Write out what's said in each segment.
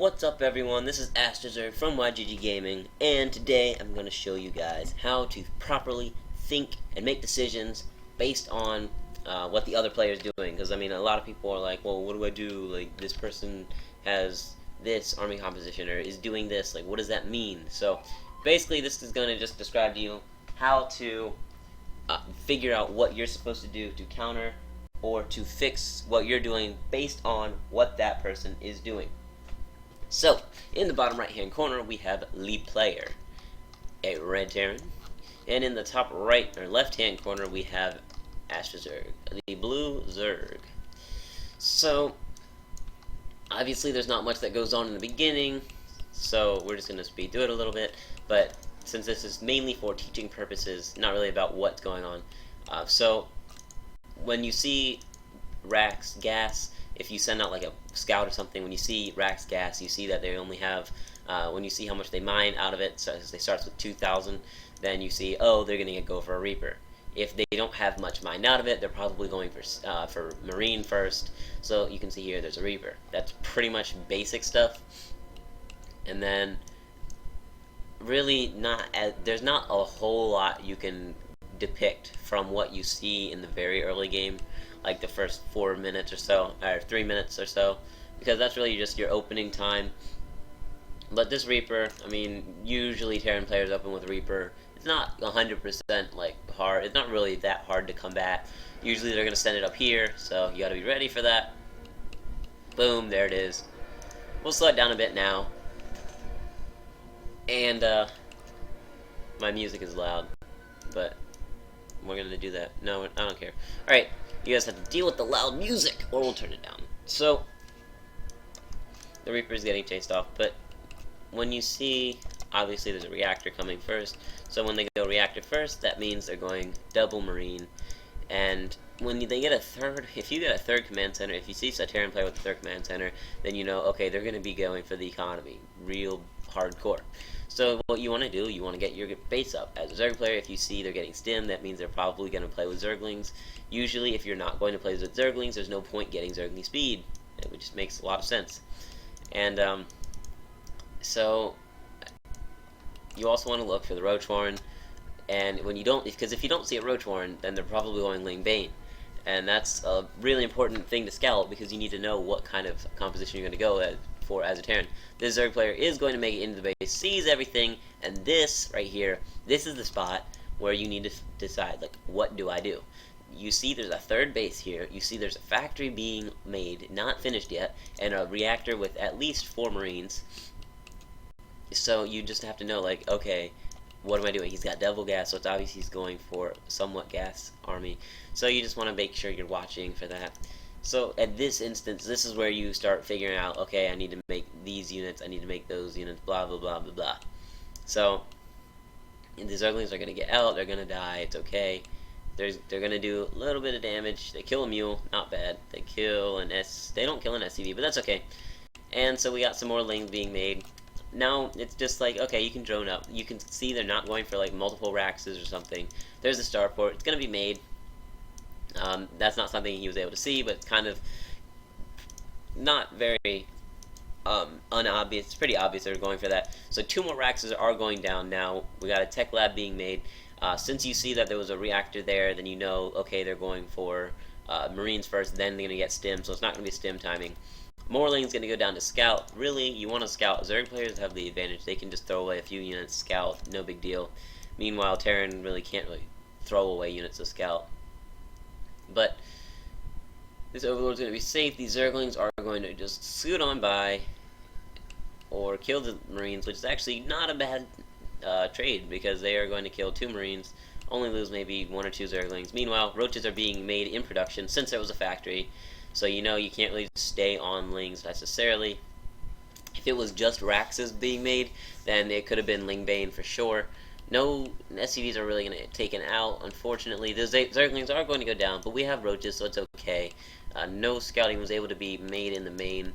What's up everyone, this is Astrazerg from YGG Gaming, and today I'm going to show you guys how to properly think and make decisions based on what the other player is doing. Because I mean, a lot of people are like, well, what do I do? Like, this person has this army composition or is doing this, like, what does that mean? So basically this is going to just describe to you how to figure out what you're supposed to do to counter or to fix what you're doing based on what that person is doing. So, in the bottom right hand corner we have Lee Player, a red Terran, and in the top right or left hand corner we have Astrazerg, the blue Zerg. So, obviously there's not much that goes on in the beginning, so we're just going to speed through it a little bit, but since this is mainly for teaching purposes, not really about what's going on. So, when you see Rax gas, if you send out like a scout or something, when you see Rax gas, you see that they only have, when you see how much they mine out of it, so they starts with 2,000, then you see, oh, they're going to go for a Reaper. If they don't have much mined out of it, they're probably going for Marine first, so you can see here there's a Reaper. That's pretty much basic stuff, and then really there's not a whole lot you can depict from what you see in the very early game, like the first 4 minutes or so, or 3 minutes or so, because that's really just your opening time. But this Reaper, I mean, usually Terran players open with Reaper. It's not 100% like hard. It's not really that hard to combat. Usually they're gonna send it up here, so you gotta be ready for that. Boom, there it is. We'll slow it down a bit now. And my music is loud, but we're gonna do that. No, I don't care. Alright, you guys have to deal with the loud music, or we'll turn it down. So, the Reaper is getting chased off, but when you see, obviously there's a reactor coming first, so when they go reactor first, that means they're going double Marine, and when they get a third, if you get a third command center, if you see a Terran player with a third command center, then you know, okay, they're going to be going for the economy, real hardcore. So what you want to do, you want to get your base up. As a Zerg player, if you see they're getting stim, that means they're probably going to play with Zerglings. Usually, if you're not going to play with Zerglings, there's no point getting Zergling speed, which just makes a lot of sense. And so you also want to look for the Roach Warren, and when you don't, because if you don't see a Roach Warren, then they're probably going Ling Bane, and that's a really important thing to scout because you need to know what kind of composition you're going to go for as a Terran. This Zerg player is going to make it into the base, sees everything, and this right here, this is the spot where you need to decide, like, what do I do? You see there's a third base here, you see there's a factory being made, not finished yet, and a reactor with at least 4 Marines. So you just have to know, like, okay, what am I doing? He's got Devil Gas, so it's obvious he's going for somewhat gas army. So you just want to make sure you're watching for that. So at this instance, this is where you start figuring out, okay, I need to make these units, I need to make those units, blah, blah, blah, blah, blah. So the Zerglings are going to get out, they're going to die, it's okay. They're going to do a little bit of damage. They kill a mule, not bad. They kill an they don't kill an SCV, but that's okay. And so we got some more Lings being made. Now it's just like, okay, you can drone up. You can see they're not going for like multiple Raxes or something. There's a starport. It's going to be made. That's not something he was able to see, but it's kind of not very unobvious. It's pretty obvious they're going for that. So 2 more Raxes are going down now. We got a tech lab being made. Since you see that there was a reactor there, then you know, okay, they're going for Marines first, then they're going to get stim, so it's not going to be stim timing. Morling's going to go down to scout. Really, you want to scout. Zerg players have the advantage. They can just throw away a few units, scout, no big deal. Meanwhile, Terran really can't really throw away units to scout. But this Overlord's going to be safe. These Zerglings are going to just scoot on by or kill the Marines, which is actually not a bad trade, because they are going to kill 2 Marines, only lose maybe 1 or 2 Zerglings. Meanwhile, roaches are being made in production since there was a factory, so you know you can't really stay on Lings necessarily. If it was just Raxes being made, then it could have been Ling Bane for sure. No SCVs are really going to get taken out, unfortunately. The Zerglings are going to go down, but we have roaches, so it's okay. No scouting was able to be made in the main,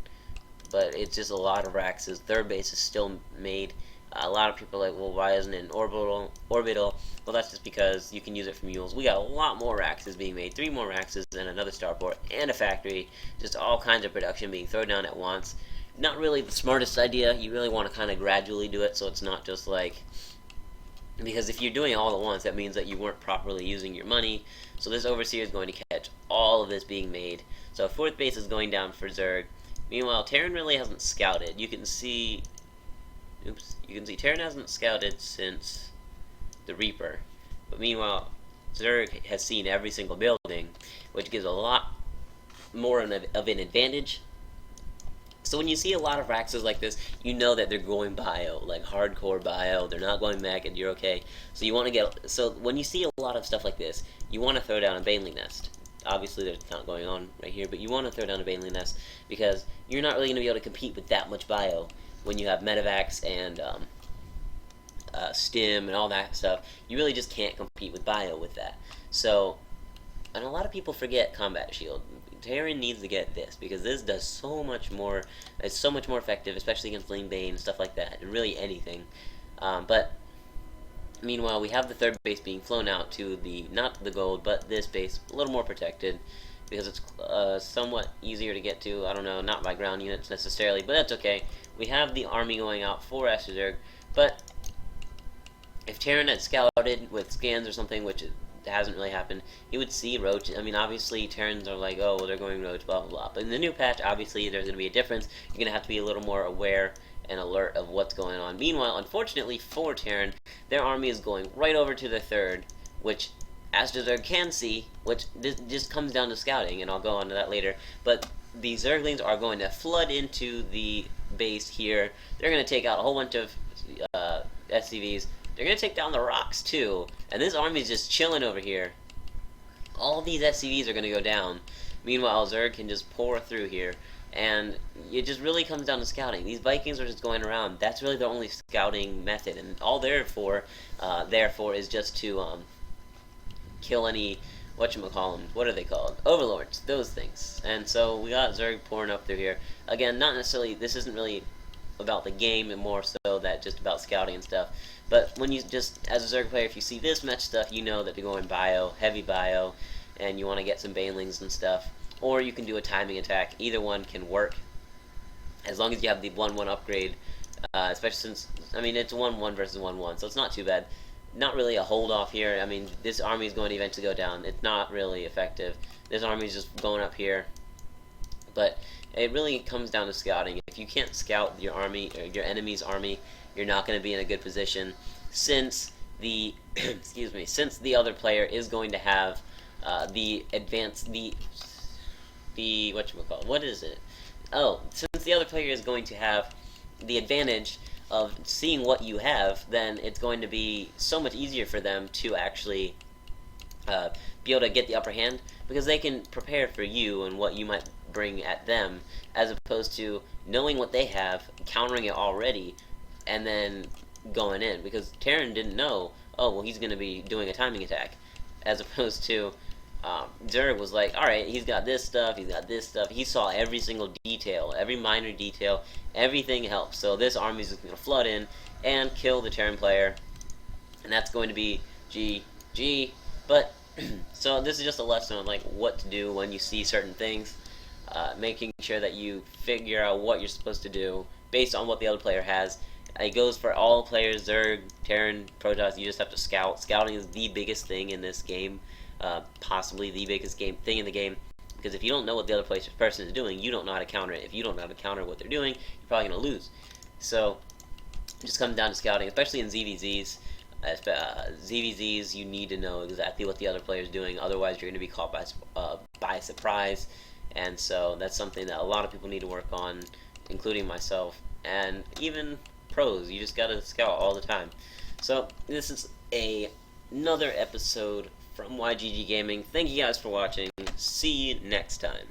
but it's just a lot of Raxes. Third base is still made. A lot of people are like, well, why isn't it an orbital? Well, that's just because you can use it for mules. We got a lot more Raxes being made, 3 more Raxes and another starport and a factory, just all kinds of production being thrown down at once. not really the smartest idea. You really want to kind of gradually do it, so it's not just like, because if you're doing it all at once, that means that you weren't properly using your money. So this Overseer is going to catch all of this being made. So 4th base is going down for Zerg. Meanwhile, Terran really hasn't scouted. You can see, Terran hasn't scouted since the Reaper. But meanwhile, Zerg has seen every single building, which gives a lot more of an advantage. So when you see a lot of Raxes like this, you know that they're going bio, like hardcore bio. They're not going mech, and you're okay. So you want to get. So when you see a lot of stuff like this, you want to throw down a Baneling Nest. Obviously, there's not going on right here, but you want to throw down a Baneling Nest because you're not really going to be able to compete with that much bio when you have Medivacs and Stim and all that stuff. You really just can't compete with bio with that. So, and a lot of people forget Combat Shield. Terran needs to get this because this does so much more. It's so much more effective, especially against Bling Bane and stuff like that, and really anything. But meanwhile, we have the 3rd base being flown out to the not the gold, but this base, a little more protected because it's somewhat easier to get to. I don't know, not by ground units necessarily, but that's okay. We have the army going out for Zerg, but if Terran had scouted with scans or something, which hasn't really happened, he would see Roach. I mean, obviously, Terrans are like, oh, well, they're going Roach, blah, blah, blah. But in the new patch, obviously, there's going to be a difference. You're going to have to be a little more aware and alert of what's going on. Meanwhile, unfortunately for Terran, their army is going right over to the 3rd, which Zerg can see, which this just comes down to scouting, and I'll go on to that later. But the Zerglings are going to flood into the base here. They're going to take out a whole bunch of SCVs. They're going to take down the rocks, too. And this army is just chilling over here. All these SCVs are going to go down. Meanwhile, Zerg can just pour through here. And it just really comes down to scouting. These Vikings are just going around. That's really the only scouting method. And all therefore is just to kill any, whatchamacallem, what are they called? Overlords, those things. And so we got Zerg pouring up through here. Again, not necessarily, this isn't really about the game, and more so that just about scouting and stuff. But when you just, as a Zerg player, if you see this much stuff, you know that they're going bio, heavy bio, and you want to get some Banelings and stuff. Or you can do a timing attack. Either one can work, as long as you have the 1-1 upgrade, especially since, I mean, it's 1-1 versus 1-1, so it's not too bad. Not really a hold off here. I mean, this army is going to eventually go down. It's not really effective. This army is just going up here. But it really comes down to scouting. If you can't scout your army, or your enemy's army, you're not going to be in a good position, since the since the other player is going to have the whatchamacallit, what is it? Oh, since the other player is going to have the advantage of seeing what you have, then it's going to be so much easier for them to actually be able to get the upper hand, because they can prepare for you and what you might bring at them, as opposed to knowing what they have, countering it already, and then going in. Because Terran didn't know, oh, well, he's going to be doing a timing attack, as opposed to Zerg was like, alright, he's got this stuff, he's got this stuff. He saw every single detail, every minor detail, everything helps. So this army is going to flood in and kill the Terran player, and that's going to be GG. But so this is just a lesson on like what to do when you see certain things, making sure that you figure out what you're supposed to do based on what the other player has. It goes for all players, Zerg, Terran, Protoss. You just have to scout. Scouting is the biggest thing in this game, possibly the biggest thing in the game, because if you don't know what the other person is doing, you don't know how to counter it. If you don't know how to counter what they're doing, you're probably going to lose. So it just comes down to scouting, especially in ZVZs. ZVZs, you need to know exactly what the other player is doing, otherwise you're going to be caught by surprise. And so that's something that a lot of people need to work on, including myself, and even pros. You just gotta scout all the time. So this is another episode from YGG Gaming. Thank you guys for watching. See you next time.